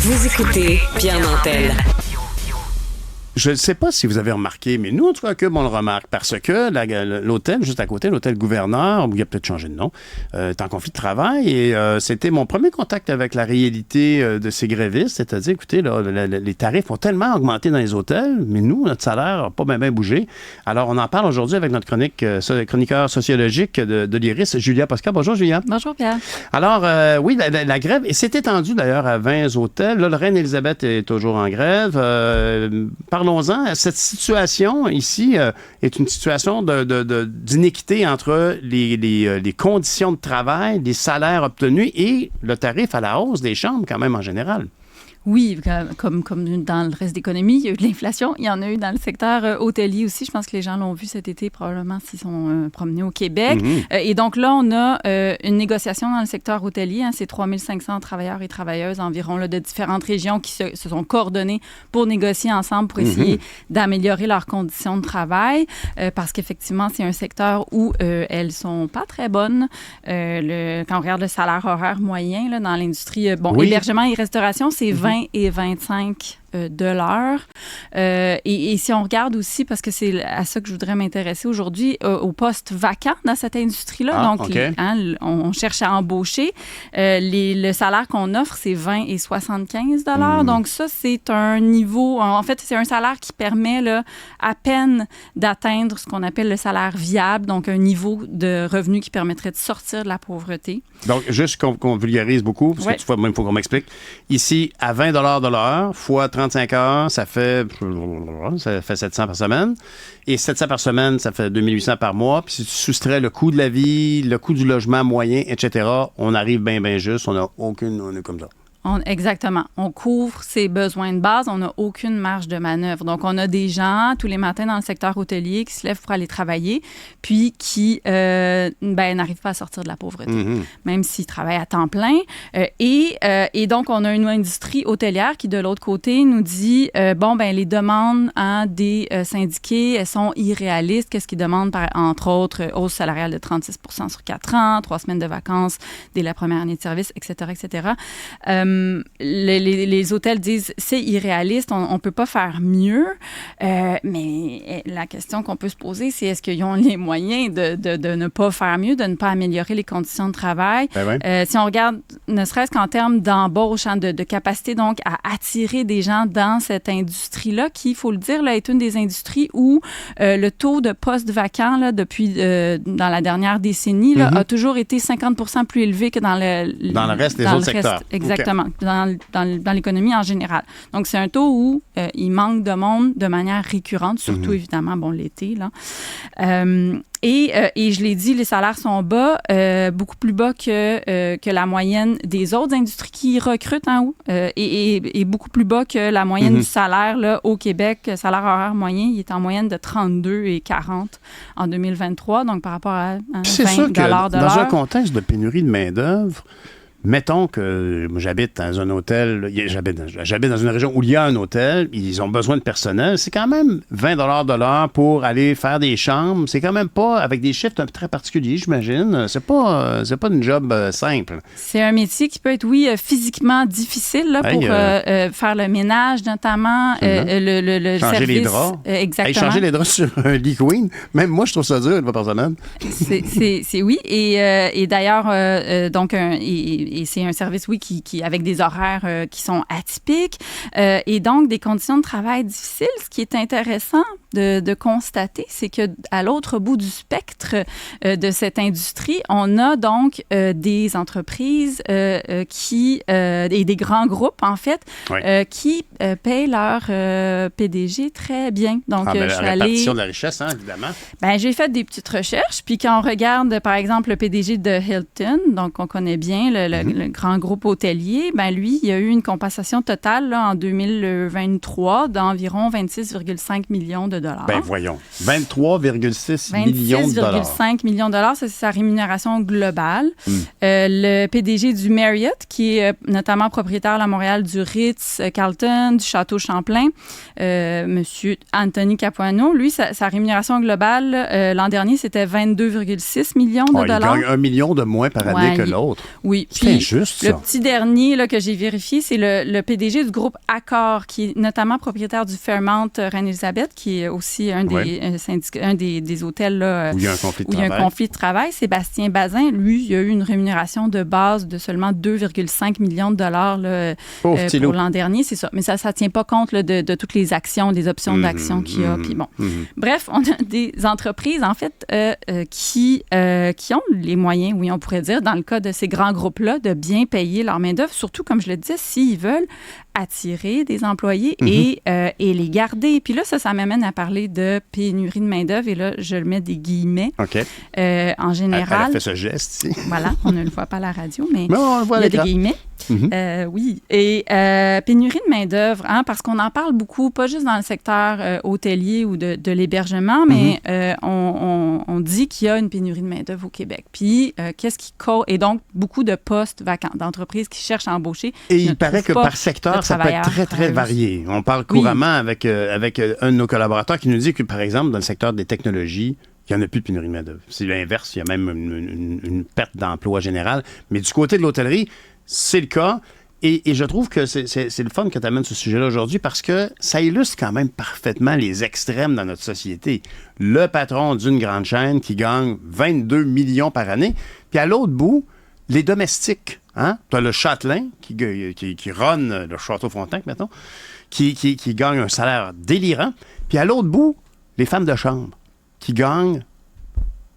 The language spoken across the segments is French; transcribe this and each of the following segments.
Vous écoutez Pierre Nantel. Je ne sais pas si vous avez remarqué, mais nous, en tout cas, Cube, on le remarque parce que l'hôtel, juste à côté, l'hôtel Gouverneur, où il a peut-être changé de nom, est en conflit de travail et c'était mon premier contact avec la réalité de ces grévistes, c'est-à-dire, écoutez, là, les tarifs ont tellement augmenté dans les hôtels, mais nous, notre salaire n'a pas bien bougé. Alors, on en parle aujourd'hui avec notre chroniqueur sociologique de l'IRIS, Julia Posca. Bonjour, Julia. Bonjour, Pierre. Alors, oui, la grève, et c'est étendu d'ailleurs à 20 hôtels. Là, le Reine-Élisabeth est toujours en grève. Parlons-en. Cette situation ici est une situation d'inéquité entre les conditions de travail, les salaires obtenus et le tarif à la hausse des chambres quand même en général. Oui, comme dans le reste d'économie, il y a eu de l'inflation. Il y en a eu dans le secteur hôtelier aussi. Je pense que les gens l'ont vu cet été, probablement, s'ils sont promenés au Québec. Et donc là, on a une négociation dans le secteur hôtelier. C'est 3500 travailleurs et travailleuses environ là, de différentes régions qui se sont coordonnés pour négocier ensemble pour essayer d'améliorer leurs conditions de travail. Parce qu'effectivement, c'est un secteur où elles sont pas très bonnes. Quand on regarde le salaire horaire moyen là, dans l'industrie, hébergement et restauration, c'est 20 et 25 de l'heure. Et si on regarde aussi, parce que c'est à ça que je voudrais m'intéresser aujourd'hui, aux postes vacants dans cette industrie-là. Donc, on cherche à embaucher. Le salaire qu'on offre, c'est 20 et 75 $. Donc, ça, c'est un niveau... En fait, c'est un salaire qui permet là, à peine d'atteindre ce qu'on appelle le salaire viable, donc un niveau de revenu qui permettrait de sortir de la pauvreté. Donc, juste qu'on vulgarise beaucoup, parce que tu vois, même, il faut qu'on m'explique. Ici, à 20 $ de l'heure, fois 35 heures, ça fait 700 par semaine. Et 700 par semaine, ça fait 2800 par mois. Puis si tu soustrais le coût de la vie, le coût du logement moyen, etc., on arrive bien juste. On est comme ça. Exactement. On couvre ses besoins de base. On n'a aucune marge de manœuvre. Donc, on a des gens tous les matins dans le secteur hôtelier qui se lèvent pour aller travailler, puis qui n'arrivent pas à sortir de la pauvreté, même s'ils travaillent à temps plein. Et donc, on a une industrie hôtelière qui, de l'autre côté, nous dit, les demandes des syndiqués, elles sont irréalistes. Qu'est-ce qu'ils demandent, entre autres, hausse salariale de 36 % sur 4 ans, 3 semaines de vacances dès la première année de service, etc., etc. Les hôtels disent c'est irréaliste, on ne peut pas faire mieux. Mais la question qu'on peut se poser, c'est est-ce qu'ils ont les moyens de ne pas faire mieux, de ne pas améliorer les conditions de travail? Si on regarde, ne serait-ce qu'en termes d'embauche, de capacité donc à attirer des gens dans cette industrie-là, qui, il faut le dire, là, est une des industries où le taux de postes vacants là, depuis dans la dernière décennie là, a toujours été 50 % plus élevé que dans le reste des autres secteurs. Exactement. Dans l'économie en général. Donc, c'est un taux où il manque de monde de manière récurrente, surtout évidemment, l'été. Là. Et je l'ai dit, les salaires sont bas, beaucoup plus bas que la moyenne des autres industries qui recrutent en haut, et beaucoup plus bas que la moyenne du salaire là, au Québec. salaire horaire moyen, il est en moyenne de 32 et 40 en 2023, donc par rapport à 20 c'est sûr que de l'heure. Dans un contexte de pénurie de main-d'œuvre, mettons que j'habite dans un hôtel, j'habite dans une région où il y a un hôtel, ils ont besoin de personnel, c'est quand même 20 $ de l'heure pour aller faire des chambres, c'est quand même pas, avec des chiffres très particuliers, j'imagine, c'est pas une job simple. C'est un métier qui peut être, physiquement difficile là, pour faire le ménage, notamment, le changer service. Les draps. Exactement. Changer les draps sur un lit queen, même moi, je trouve ça dur une fois par semaine. C'est oui, et d'ailleurs, donc, et c'est un service, qui avec des horaires qui sont atypiques et donc des conditions de travail difficiles. Ce qui est intéressant de constater, c'est qu'à l'autre bout du spectre de cette industrie, on a donc des entreprises et des grands groupes, en fait, qui payent leur PDG très bien. Donc, je suis allée... La répartition de la richesse, évidemment. J'ai fait des petites recherches, puis quand on regarde, par exemple, le PDG de Hilton, donc on connaît bien le grand groupe hôtelier, lui, il a eu une compensation totale là, en 2023 d'environ 26,5 millions de dollars. Voyons. 23,6 millions de dollars. 26,5 millions de dollars, ça, c'est sa rémunération globale. Le PDG du Marriott, qui est notamment propriétaire à Montréal du Ritz-Carlton, du Château Champlain, Monsieur Anthony Capuano, lui, sa rémunération globale, l'an dernier, c'était 22,6 millions de dollars. Il gagne 1 million de moins par année que l'autre. Oui. C'est très juste, le ça. petit dernier là, que j'ai vérifié, c'est le PDG du groupe Accor, qui est notamment propriétaire du Fairmont Reine-Élisabeth, qui est aussi un des hôtels là, où il y a un conflit de travail. Sébastien Bazin, lui, il a eu une rémunération de base de seulement 2,5 millions de dollars là, pour l'an dernier, c'est ça. Mais ça ne tient pas compte là, de toutes les actions, des options d'actions qu'il y a. Puis bon. Bref, on a des entreprises, en fait, qui ont les moyens, oui, on pourrait dire, dans le cas de ces grands groupes-là, de bien payer leur main-d'œuvre, surtout, comme je le disais, s'ils veulent attirer des employés et les garder. Puis là, ça m'amène à parler de pénurie de main-d'œuvre, et là, je le mets des guillemets. OK. En général. Elle a fait ce geste ici. Voilà, on ne le voit pas à la radio, mais on le voit il y a des guillemets. Oui. Et pénurie de main-d'œuvre, hein, parce qu'on en parle beaucoup, pas juste dans le secteur hôtelier ou de l'hébergement, mais on dit qu'il y a une pénurie de main-d'œuvre au Québec. Puis, qu'est-ce qui cause? Et donc, beaucoup de postes vacants, d'entreprises qui cherchent à embaucher. Et il paraît que par secteur, ça peut être très, très varié. On parle couramment avec un de nos collaborateurs qui nous dit que, par exemple, dans le secteur des technologies, il n'y en a plus de pénurie de main-d'œuvre. C'est l'inverse. Il y a même une perte d'emploi générale. Mais du côté de l'hôtellerie, c'est le cas. Et je trouve que c'est le fun que tu amènes ce sujet-là aujourd'hui parce que ça illustre quand même parfaitement les extrêmes dans notre société. Le patron d'une grande chaîne qui gagne 22 millions par année, puis à l'autre bout, les domestiques. Hein? Tu as le châtelain qui run le Château Frontenac, mettons, qui gagne un salaire délirant. Puis à l'autre bout, les femmes de chambre qui gagnent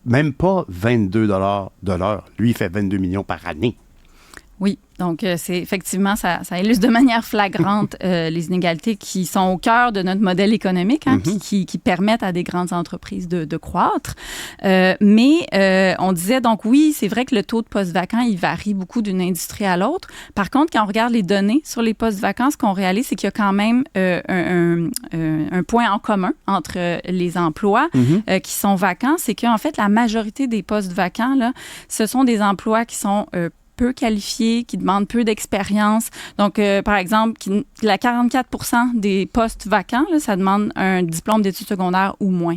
même pas 22 $ de l'heure. Lui, il fait 22 millions par année. Oui, donc c'est effectivement, ça illustre de manière flagrante les inégalités qui sont au cœur de notre modèle économique, hein, qui permettent à des grandes entreprises de croître. Mais on disait donc, oui, c'est vrai que le taux de postes vacants, il varie beaucoup d'une industrie à l'autre. Par contre, quand on regarde les données sur les postes vacants, ce qu'on réalise, c'est qu'il y a quand même un point en commun entre les emplois qui sont vacants, c'est qu'en fait, la majorité des postes vacants, là, ce sont des emplois qui sont peu qualifiés, qui demandent peu d'expérience. Donc, par exemple, 44% des postes vacants, là, ça demande un diplôme d'études secondaires ou moins.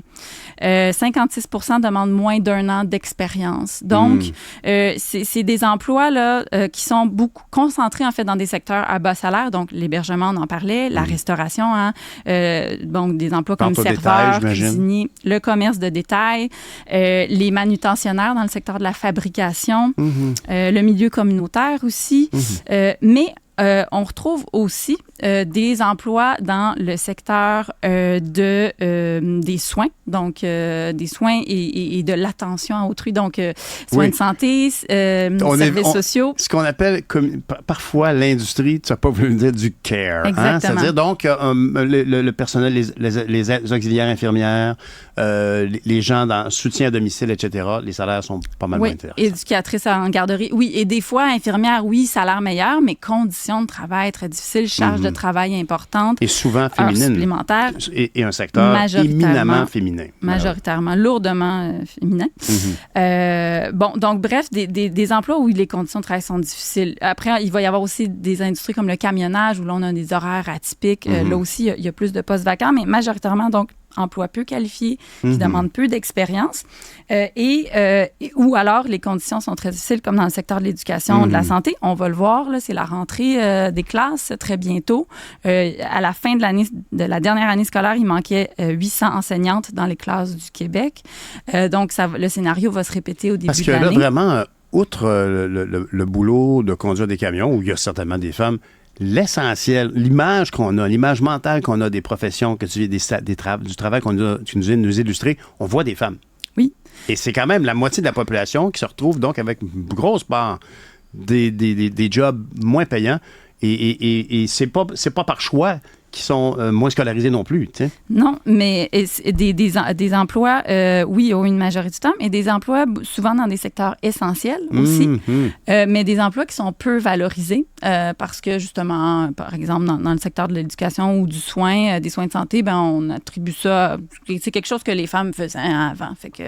56% demandent moins d'1 an d'expérience. Donc, c'est des emplois là, qui sont beaucoup concentrés, en fait, dans des secteurs à bas salaire. Donc, l'hébergement, on en parlait, la restauration, hein, donc des emplois comme serveurs, cuisiniers, le commerce de détail, les manutentionnaires dans le secteur de la fabrication, le milieu communautaire aussi. Mais on retrouve aussi des emplois dans le secteur des soins, donc des soins et de l'attention à autrui, donc soins de santé, services sociaux. Ce qu'on appelle parfois l'industrie, tu n'as pas voulu dire du care. Hein? C'est-à-dire donc le personnel, les auxiliaires infirmières, les gens dans soutien à domicile, etc., les salaires sont pas mal moins intéressants. Éducatrices en garderie, oui. Et des fois, infirmières, oui, salaire meilleur, mais conditions de travail très difficiles, charge de travail importante. Et souvent féminine. Supplémentaires. Et un secteur éminemment féminin. Majoritairement, lourdement féminin. Bon, donc bref, des emplois où les conditions de travail sont difficiles. Après, il va y avoir aussi des industries comme le camionnage, où là, on a des horaires atypiques. Là aussi, il y a plus de postes vacants, mais majoritairement, donc, emplois peu qualifiés, qui demandent peu d'expérience, ou alors les conditions sont très difficiles, comme dans le secteur de l'éducation, de la santé. On va le voir, là, c'est la rentrée des classes très bientôt. À la fin de la dernière année scolaire, il manquait 800 enseignantes dans les classes du Québec. Donc, le scénario va se répéter au début de l'année. Parce que là, vraiment, outre le boulot de conduire des camions, où il y a certainement des femmes, l'essentiel, l'image qu'on a, l'image mentale qu'on a des professions, que tu dis, du travail tu nous nous illustrer, on voit des femmes. Oui. Et c'est quand même la moitié de la population qui se retrouve donc avec une grosse part des jobs moins payants. Et c'est pas par choix qui sont moins scolarisés non plus. T'sais. Non, mais des emplois, oui, ont une majorité du temps, mais des emplois souvent dans des secteurs essentiels aussi, mais des emplois qui sont peu valorisés parce que justement, par exemple, dans le secteur de l'éducation ou du soin, des soins de santé, ben on attribue ça, c'est quelque chose que les femmes faisaient avant, fait que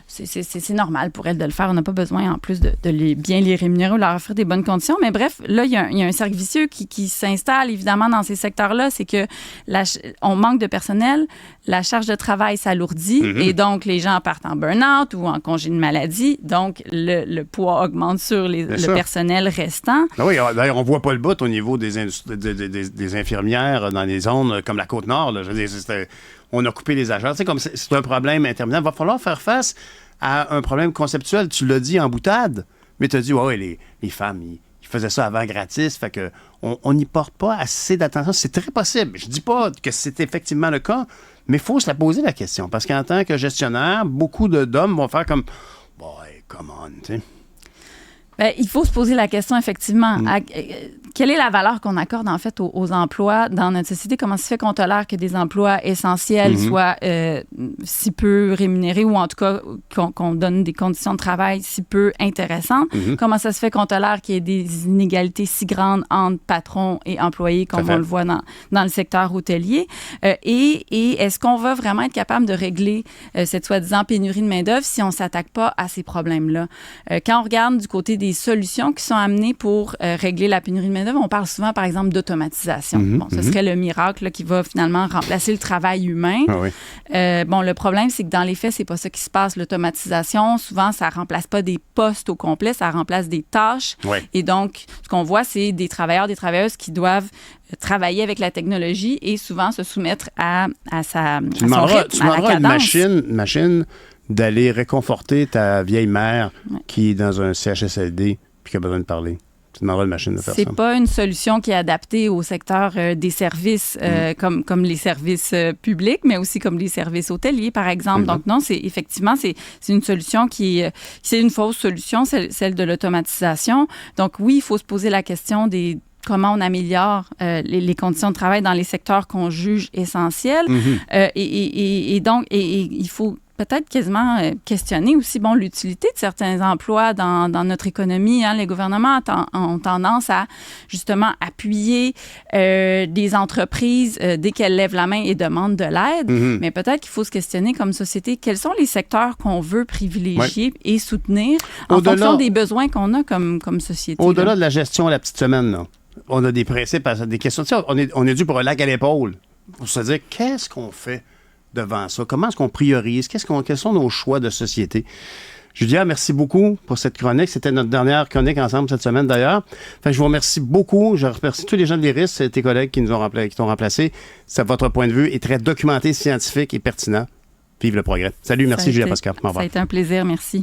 c'est normal pour elles de le faire. On n'a pas besoin en plus de bien les rémunérer ou leur offrir des bonnes conditions, mais bref, là, il y a un cercle vicieux qui s'installe évidemment dans ces secteurs-là. c'est que on manque de personnel, la charge de travail s'alourdit et donc les gens partent en burn-out ou en congé de maladie. Donc, le poids augmente sur le personnel restant. Ah oui, d'ailleurs, on ne voit pas le bout au niveau des infirmières dans les zones comme la Côte-Nord. Là. Je veux dire, on a coupé les agents. Tu sais, comme c'est un problème interminable. Il va falloir faire face à un problème conceptuel. Tu l'as dit en boutade, mais tu as dit, ouais, les femmes, ils faisaient ça avant gratis. Fait que on n'y porte pas assez d'attention. C'est très possible. Je dis pas que c'est effectivement le cas, mais il faut se la poser la question. Parce qu'en tant que gestionnaire, beaucoup d'hommes vont faire comme, boy, come on, tu sais. Bien, il faut se poser la question, effectivement. Quelle est la valeur qu'on accorde, en fait, aux emplois dans notre société? Comment se fait qu'on tolère que des emplois essentiels soient si peu rémunérés ou, en tout cas, qu'on donne des conditions de travail si peu intéressantes? Comment ça se fait qu'on tolère qu'il y ait des inégalités si grandes entre patrons et employés, comme on le voit dans le secteur hôtelier? Et est-ce qu'on va vraiment être capable de régler cette soi-disant pénurie de main-d'œuvre si on ne s'attaque pas à ces problèmes-là? Quand on regarde du côté des solutions qui sont amenées pour régler la pénurie de main-d'œuvre, on parle souvent, par exemple, d'automatisation. Ce serait le miracle là, qui va finalement remplacer le travail humain. Ah oui. Le problème, c'est que dans les faits, c'est pas ça qui se passe. L'automatisation, souvent, ça remplace pas des postes au complet, ça remplace des tâches. Oui. Et donc, ce qu'on voit, c'est des travailleurs, des travailleuses qui doivent travailler avec la technologie et souvent se soumettre à son rythme, tu demanderas une machine d'aller réconforter ta vieille mère qui est dans un CHSLD puis qui a besoin de parler. Tu demanderas une machine de faire ça. C'est pas une solution qui est adaptée au secteur des services comme les services publics, mais aussi comme les services hôteliers, par exemple. Donc non, c'est une solution c'est une fausse solution, celle de l'automatisation. Donc oui, il faut se poser la question comment on améliore les conditions de travail dans les secteurs qu'on juge essentiels. Et donc, il faut peut-être quasiment questionner aussi l'utilité de certains emplois dans notre économie. Les gouvernements ont tendance à justement appuyer des entreprises dès qu'elles lèvent la main et demandent de l'aide. Mais peut-être qu'il faut se questionner comme société, quels sont les secteurs qu'on veut privilégier et soutenir en fonction des besoins qu'on a comme société. Au-delà de la gestion à la petite semaine, là, on a des principes, des questions. Tu sais, on est dû pour un lac à l'épaule pour se dire qu'est-ce qu'on fait devant ça? Comment est-ce qu'on priorise? Quels sont nos choix de société? Julia, merci beaucoup pour cette chronique. C'était notre dernière chronique ensemble cette semaine, d'ailleurs. Enfin, je vous remercie beaucoup. Je remercie tous les gens de l'IRIS, tes collègues qui t'ont remplacé. Votre point de vue est très documenté, scientifique et pertinent. Vive le progrès. Salut, merci Julia Pascal. Au revoir. Ça a été un plaisir, merci.